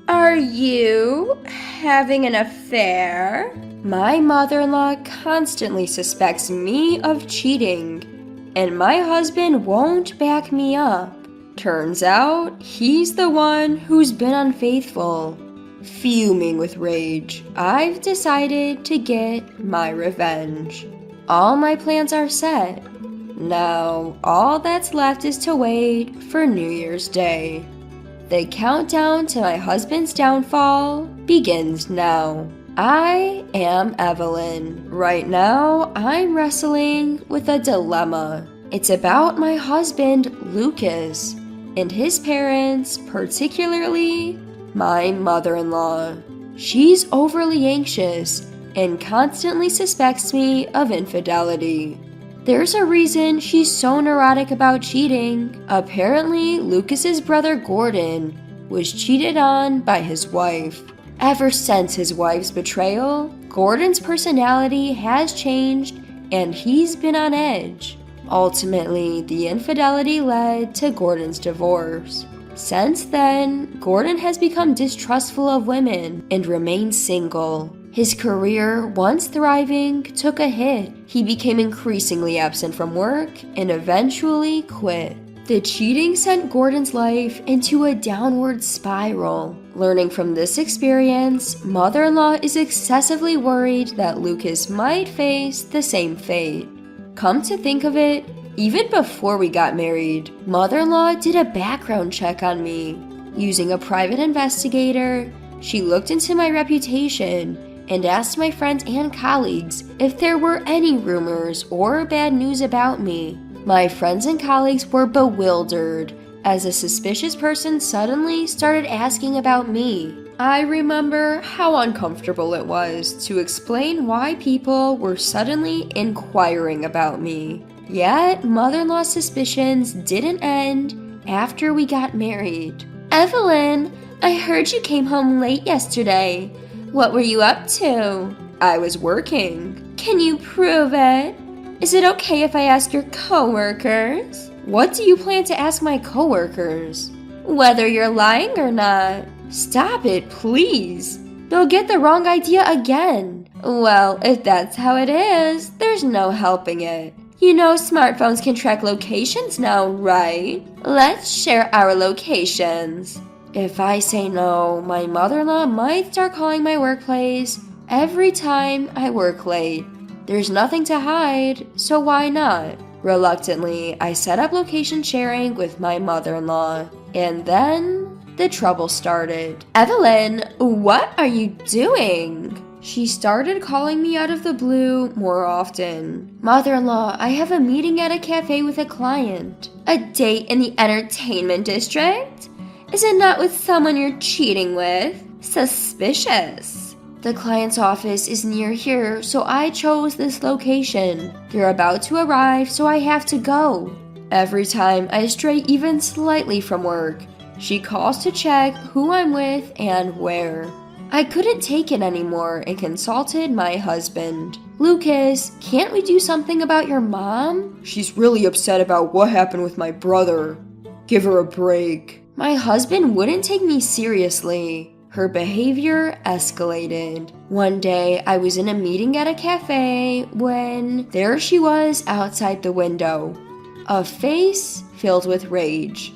Are you having an affair? My mother-in-law constantly suspects me of cheating, and my husband won't back me up. Turns out, he's the one who's been unfaithful. Fuming with rage, I've decided to get my revenge. All my plans are set. Now, all that's left is to wait for New Year's Day. The countdown to my husband's downfall begins now. I am Evelyn. Right now, I'm wrestling with a dilemma. It's about my husband, Lucas, and his parents, particularly my mother-in-law. She's overly anxious and constantly suspects me of infidelity. There's a reason she's so neurotic about cheating. Apparently, Lucas's brother Gordon was cheated on by his wife. Ever since his wife's betrayal, Gordon's personality has changed and he's been on edge. Ultimately, the infidelity led to Gordon's divorce. Since then, Gordon has become distrustful of women and remains single. His career, once thriving, took a hit. He became increasingly absent from work and eventually quit. The cheating sent Gordon's life into a downward spiral. Learning from this experience, mother-in-law is excessively worried that Lucas might face the same fate. Come to think of it, even before we got married, mother-in-law did a background check on me. Using a private investigator, she looked into my reputation and asked my friends and colleagues if there were any rumors or bad news about me. My friends and colleagues were bewildered as a suspicious person suddenly started asking about me. I remember how uncomfortable it was to explain why people were suddenly inquiring about me. Yet, mother-in-law's suspicions didn't end after we got married. Evelyn, I heard you came home late yesterday. What were you up to? I was working. Can you prove it? Is it okay if I ask your coworkers? What do you plan to ask my coworkers? Whether you're lying or not. Stop it, please. They'll get the wrong idea again. Well, if that's how it is, there's no helping it. You know smartphones can track locations now, right? Let's share our locations. If I say no, my mother-in-law might start calling my workplace every time I work late. There's nothing to hide, so why not? Reluctantly, I set up location sharing with my mother-in-law, and then the trouble started. Evelyn, what are you doing? She started calling me out of the blue more often. Mother-in-law, I have a meeting at a cafe with a client. A date in the entertainment district? Is it not with someone you're cheating with? Suspicious. The client's office is near here, so I chose this location. They're about to arrive, so I have to go. Every time I stray even slightly from work, she calls to check who I'm with and where. I couldn't take it anymore and consulted my husband. Lucas, can't we do something about your mom? She's really upset about what happened with my brother. Give her a break. My husband wouldn't take me seriously. Her behavior escalated. One day, I was in a meeting at a cafe when there she was outside the window, a face filled with rage.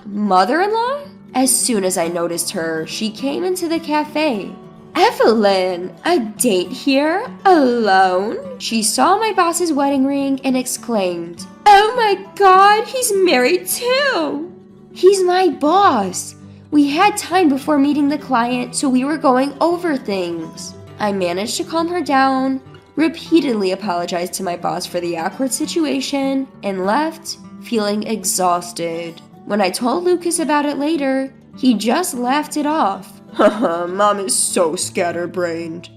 Mother-in-law? As soon as I noticed her, she came into the cafe. Evelyn, a date here? Alone? She saw my boss's wedding ring and exclaimed, "Oh my God, he's married too!" He's my boss. We had time before meeting the client, so we were going over things. I managed to calm her down, repeatedly apologized to my boss for the awkward situation, and left feeling exhausted. When I told Lucas about it later, he just laughed it off. Haha, Mom is so scatterbrained.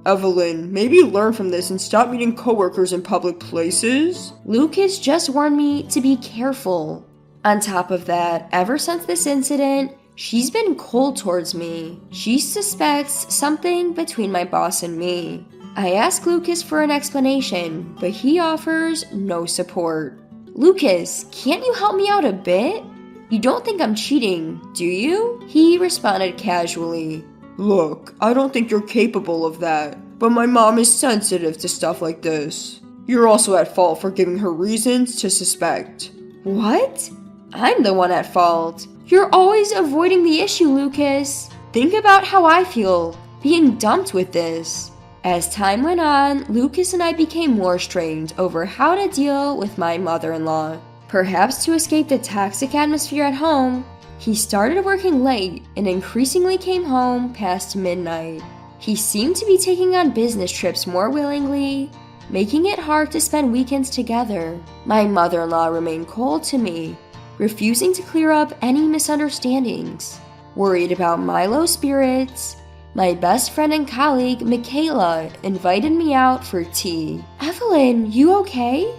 Evelyn, maybe learn from this and stop meeting coworkers in public places? Lucas just warned me to be careful. On top of that, ever since this incident, she's been cold towards me. She suspects something between my boss and me. I ask Lucas for an explanation, but he offers no support. Lucas, can't you help me out a bit? You don't think I'm cheating, do you? He responded casually. Look, I don't think you're capable of that, but my mom is sensitive to stuff like this. You're also at fault for giving her reasons to suspect. What? I'm the one at fault. You're always avoiding the issue, Lucas. Think about how I feel, being dumped with this. As time went on, Lucas and I became more strained over how to deal with my mother-in-law. Perhaps to escape the toxic atmosphere at home, he started working late and increasingly came home past midnight. He seemed to be taking on business trips more willingly, making it hard to spend weekends together. My mother-in-law remained cold to me, refusing to clear up any misunderstandings. Worried about my low spirits, my best friend and colleague, Michaela, invited me out for tea. Evelyn, you okay?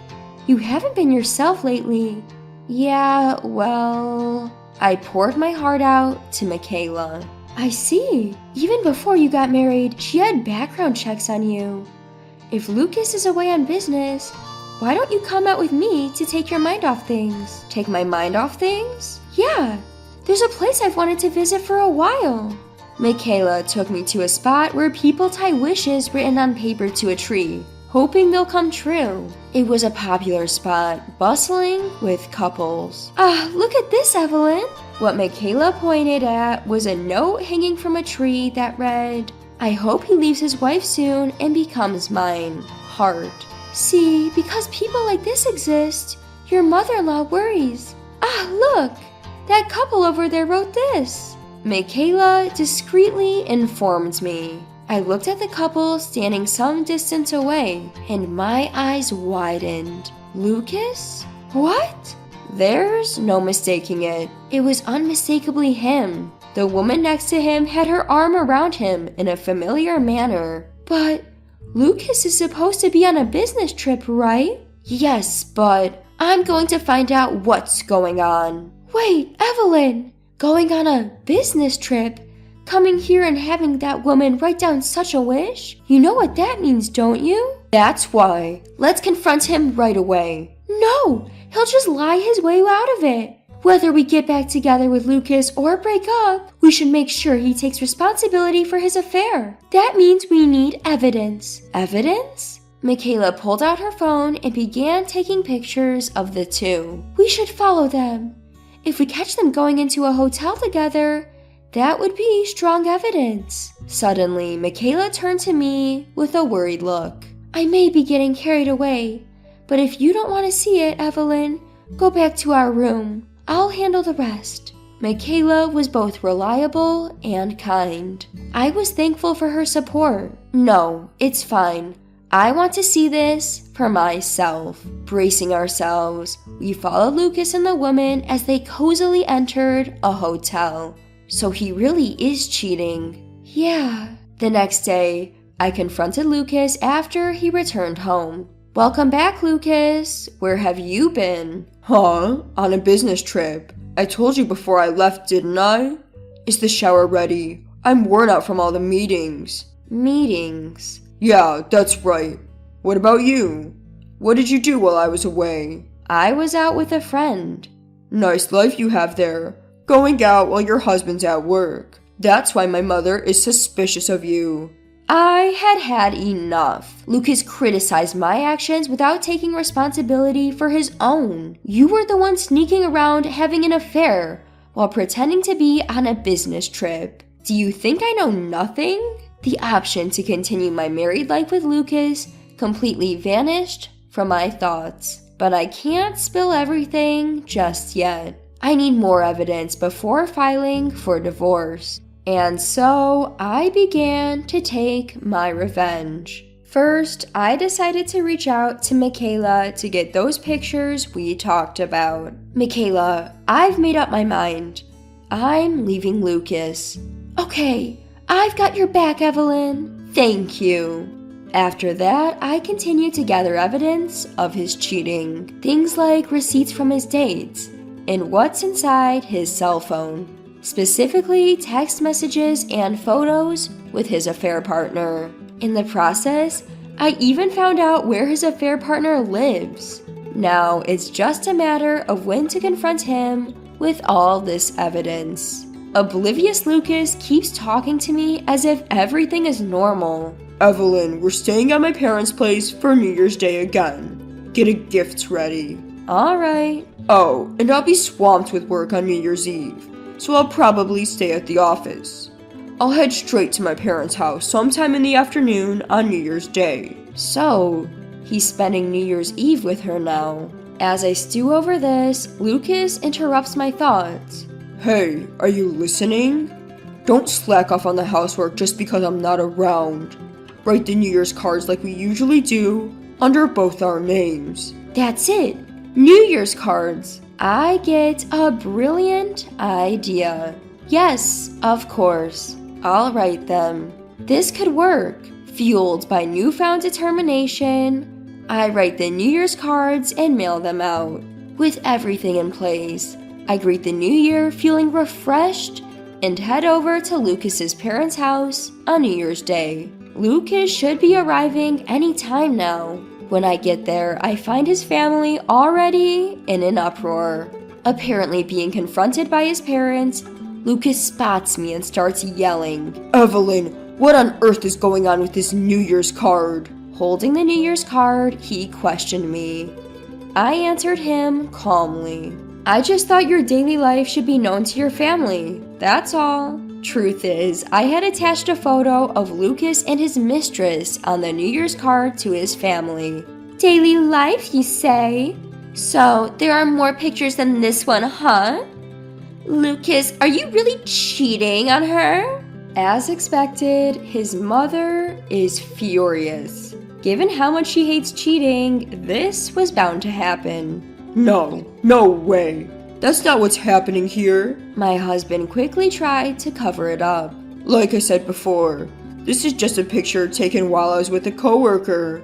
You haven't been yourself lately. Yeah, well... I poured my heart out to Michaela. I see. Even before you got married, she had background checks on you. If Lucas is away on business, why don't you come out with me to take your mind off things? Take my mind off things? Yeah, there's a place I've wanted to visit for a while. Michaela took me to a spot where people tie wishes written on paper to a tree, hoping they'll come true. It was a popular spot, bustling with couples. Look at this, Evelyn. What Michaela pointed at was a note hanging from a tree that read, I hope he leaves his wife soon and becomes mine. Heart. See, because people like this exist, your mother-in-law worries. Look, that couple over there wrote this. Michaela discreetly informed me. I looked at the couple standing some distance away, and my eyes widened. Lucas? What? There's no mistaking it. It was unmistakably him. The woman next to him had her arm around him in a familiar manner. But Lucas is supposed to be on a business trip, right? Yes, but I'm going to find out what's going on. Wait, Evelyn! Going on a business trip? Coming here and having that woman write down such a wish? You know what that means, don't you? That's why. Let's confront him right away. No, he'll just lie his way out of it. Whether we get back together with Lucas or break up, we should make sure he takes responsibility for his affair. That means we need evidence. Evidence? Michaela pulled out her phone and began taking pictures of the two. We should follow them. If we catch them going into a hotel together, that would be strong evidence. Suddenly, Michaela turned to me with a worried look. I may be getting carried away, but if you don't want to see it, Evelyn, go back to our room. I'll handle the rest. Michaela was both reliable and kind. I was thankful for her support. No, it's fine. I want to see this for myself. Bracing ourselves, we followed Lucas and the woman as they cozily entered a hotel. So he really is cheating. Yeah. The next day, I confronted Lucas after he returned home. Welcome back, Lucas. Where have you been? Huh? On a business trip. I told you before I left, didn't I? Is the shower ready? I'm worn out from all the meetings. Meetings? Yeah, that's right. What about you? What did you do while I was away? I was out with a friend. Nice life you have there. Going out while your husband's at work. That's why my mother is suspicious of you. I had had enough. Lucas criticized my actions without taking responsibility for his own. You were the one sneaking around having an affair while pretending to be on a business trip. Do you think I know nothing? The option to continue my married life with Lucas completely vanished from my thoughts. But I can't spill everything just yet. I need more evidence before filing for divorce. And so I began to take my revenge. First, I decided to reach out to Michaela to get those pictures we talked about. Michaela, I've made up my mind. I'm leaving Lucas. Okay, I've got your back, Evelyn. Thank you. After that, I continued to gather evidence of his cheating. Things like receipts from his dates and what's inside his cell phone. Specifically, text messages and photos with his affair partner. In the process, I even found out where his affair partner lives. Now, it's just a matter of when to confront him with all this evidence. Oblivious Lucas keeps talking to me as if everything is normal. Evelyn, we're staying at my parents' place for New Year's Day again. Get a gift ready. Alright. Oh, and I'll be swamped with work on New Year's Eve, so I'll probably stay at the office. I'll head straight to my parents' house sometime in the afternoon on New Year's Day. So, he's spending New Year's Eve with her now. As I stew over this, Lucas interrupts my thoughts. Hey, are you listening? Don't slack off on the housework just because I'm not around. Write the New Year's cards like we usually do, under both our names. That's it! New Year's cards! I get a brilliant idea. Yes, of course. I'll write them. This could work. Fueled by newfound determination, I write the New Year's cards and mail them out. With everything in place, I greet the new year feeling refreshed and head over to Lucas's parents' house on New Year's Day. Lucas should be arriving any time now. When I get there, I find his family already in an uproar. Apparently being confronted by his parents, Lucas spots me and starts yelling, Evelyn, what on earth is going on with this New Year's card? Holding the New Year's card, he questioned me. I answered him calmly. I just thought your daily life should be known to your family, that's all. Truth is, I had attached a photo of Lucas and his mistress on the New Year's card to his family. Daily life, you say? So, there are more pictures than this one, huh? Lucas, are you really cheating on her? As expected, his mother is furious. Given how much she hates cheating, this was bound to happen. No way. That's not what's happening here. My husband quickly tried to cover it up. Like I said before, this is just a picture taken while I was with a coworker.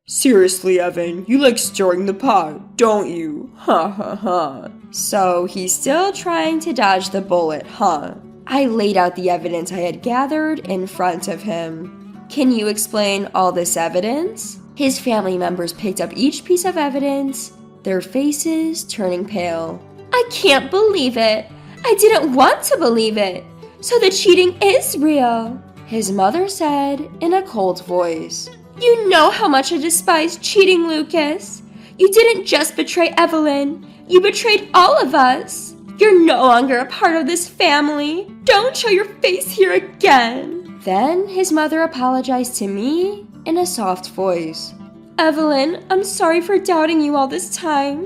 Seriously, Evan, you like stirring the pot, don't you? Ha ha ha. So he's still trying to dodge the bullet, huh? I laid out the evidence I had gathered in front of him. Can you explain all this evidence? His family members picked up each piece of evidence, their faces turning pale. I can't believe it. I didn't want to believe it. So the cheating is real, his mother said in a cold voice. You know how much I despise cheating, Lucas. You didn't just betray Evelyn. You betrayed all of us. You're no longer a part of this family. Don't show your face here again. Then his mother apologized to me in a soft voice. Evelyn, I'm sorry for doubting you all this time.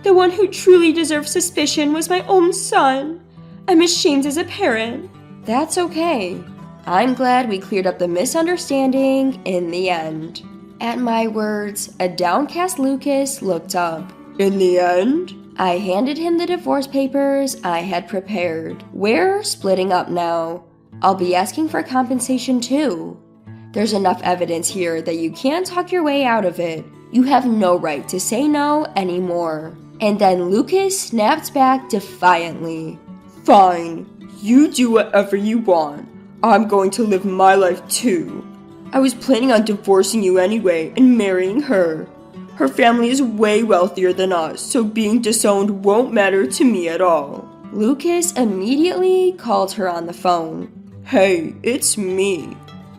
The one who truly deserved suspicion was my own son. I'm ashamed as a parent. That's okay. I'm glad we cleared up the misunderstanding in the end. At my words, a downcast Lucas looked up. In the end? I handed him the divorce papers I had prepared. We're splitting up now. I'll be asking for compensation too. There's enough evidence here that you can't talk your way out of it. You have no right to say no anymore. And then Lucas snapped back defiantly. Fine, you do whatever you want. I'm going to live my life too. I was planning on divorcing you anyway and marrying her. Her family is way wealthier than us, so being disowned won't matter to me at all. Lucas immediately called her on the phone. Hey, it's me.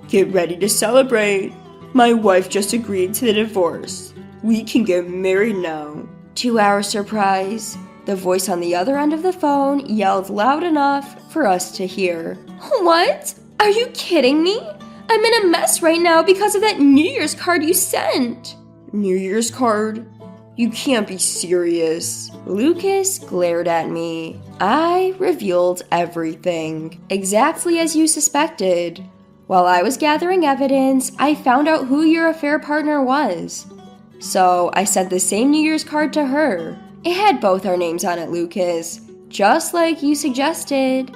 Get ready to celebrate. My wife just agreed to the divorce. We can get married now. To our surprise, the voice on the other end of the phone yelled loud enough for us to hear. What? Are you kidding me? I'm in a mess right now because of that New Year's card you sent. New Year's card? You can't be serious. Lucas glared at me. I revealed everything, exactly as you suspected. While I was gathering evidence, I found out who your affair partner was. So I sent the same New Year's card to her. It had both our names on it, Lucas, just like you suggested.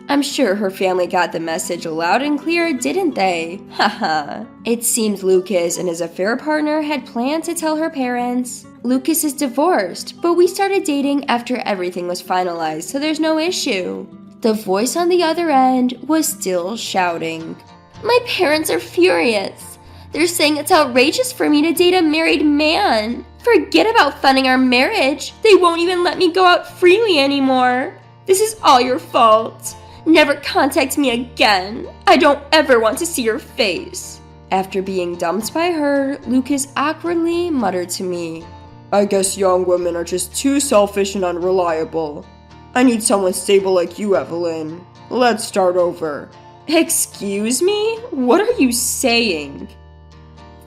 I'm sure her family got the message loud and clear, didn't they? Haha. It seemed Lucas and his affair partner had planned to tell her parents. Lucas is divorced, but we started dating after everything was finalized, so there's no issue. The voice on the other end was still shouting. My parents are furious. They're saying it's outrageous for me to date a married man. Forget about funding our marriage. They won't even let me go out freely anymore. This is all your fault. Never contact me again. I don't ever want to see your face. After being dumped by her, Lucas awkwardly muttered to me, I guess young women are just too selfish and unreliable. I need someone stable like you, Evelyn. Let's start over. Excuse me? What are you saying?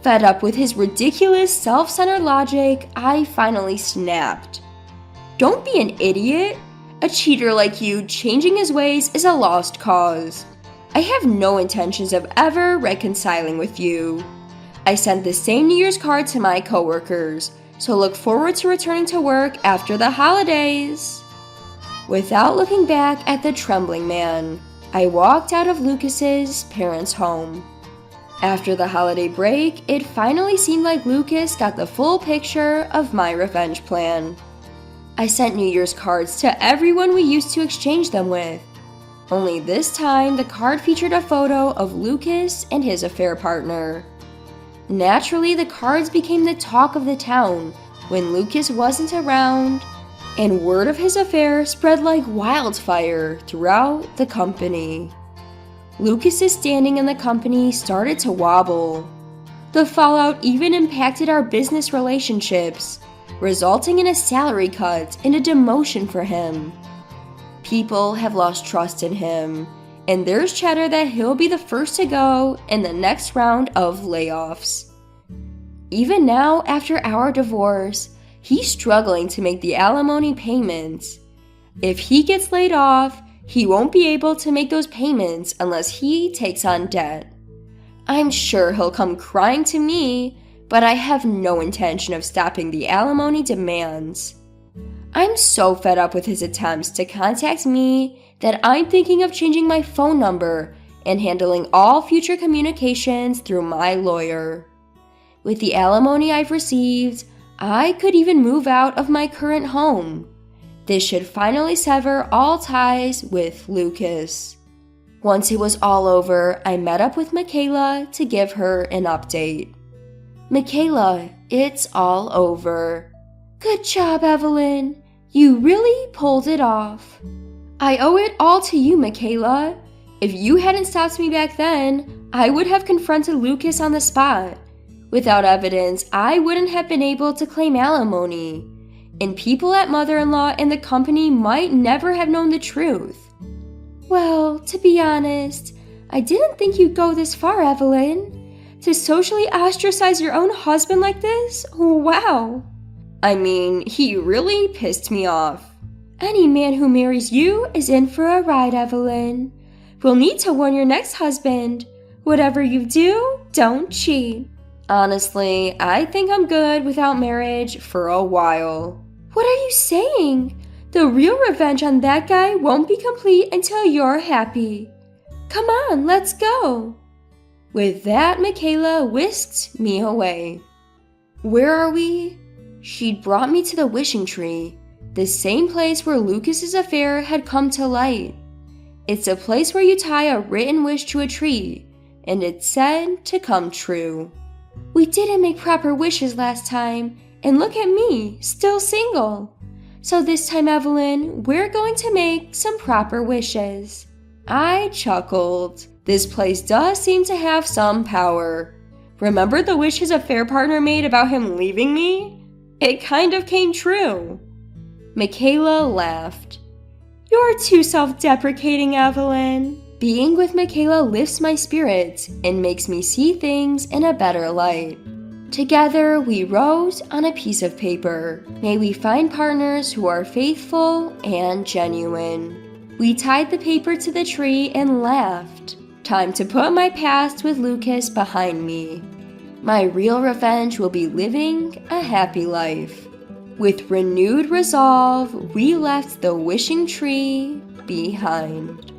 Fed up with his ridiculous, self-centered logic, I finally snapped. Don't be an idiot. A cheater like you changing his ways is a lost cause. I have no intentions of ever reconciling with you. I sent the same New Year's card to my coworkers, so look forward to returning to work after the holidays. Without looking back at the trembling man, I walked out of Lucas's parents' home. After the holiday break, it finally seemed like Lucas got the full picture of my revenge plan. I sent New Year's cards to everyone we used to exchange them with. Only this time, the card featured a photo of Lucas and his affair partner. Naturally, the cards became the talk of the town when Lucas wasn't around, and word of his affair spread like wildfire throughout the company. Lucas's standing in the company started to wobble. The fallout even impacted our business relationships, resulting in a salary cut and a demotion for him. People have lost trust in him, and there's chatter that he'll be the first to go in the next round of layoffs. Even now, after our divorce, he's struggling to make the alimony payments. If he gets laid off, he won't be able to make those payments unless he takes on debt. I'm sure he'll come crying to me, but I have no intention of stopping the alimony demands. I'm so fed up with his attempts to contact me that I'm thinking of changing my phone number and handling all future communications through my lawyer. With the alimony I've received, I could even move out of my current home. This should finally sever all ties with Lucas. Once it was all over, I met up with Michaela to give her an update. Michaela, it's all over. Good job, Evelyn. You really pulled it off. I owe it all to you, Michaela. If you hadn't stopped me back then, I would have confronted Lucas on the spot. Without evidence, I wouldn't have been able to claim alimony. And people at mother-in-law and the company might never have known the truth. Well, to be honest, I didn't think you'd go this far, Evelyn. To socially ostracize your own husband like this? Wow. I mean, he really pissed me off. Any man who marries you is in for a ride, Evelyn. We'll need to warn your next husband. Whatever you do, don't cheat. Honestly, I think I'm good without marriage for a while. What are you saying? The real revenge on that guy won't be complete until you're happy. Come on, let's go. With that, Michaela whisked me away. Where are we? She'd brought me to the wishing tree, the same place where Lucas's affair had come to light. It's a place where you tie a written wish to a tree, and it's said to come true. We didn't make proper wishes last time, and look at me, still single. So this time, Evelyn, we're going to make some proper wishes. I chuckled. This place does seem to have some power. Remember the wish his affair partner made about him leaving me? It kind of came true. Michaela laughed. You're too self-deprecating, Evelyn. Being with Michaela lifts my spirits and makes me see things in a better light. Together, we wrote on a piece of paper, may we find partners who are faithful and genuine. We tied the paper to the tree and laughed. Time to put my past with Lucas behind me. My real revenge will be living a happy life. With renewed resolve, we left the wishing tree behind.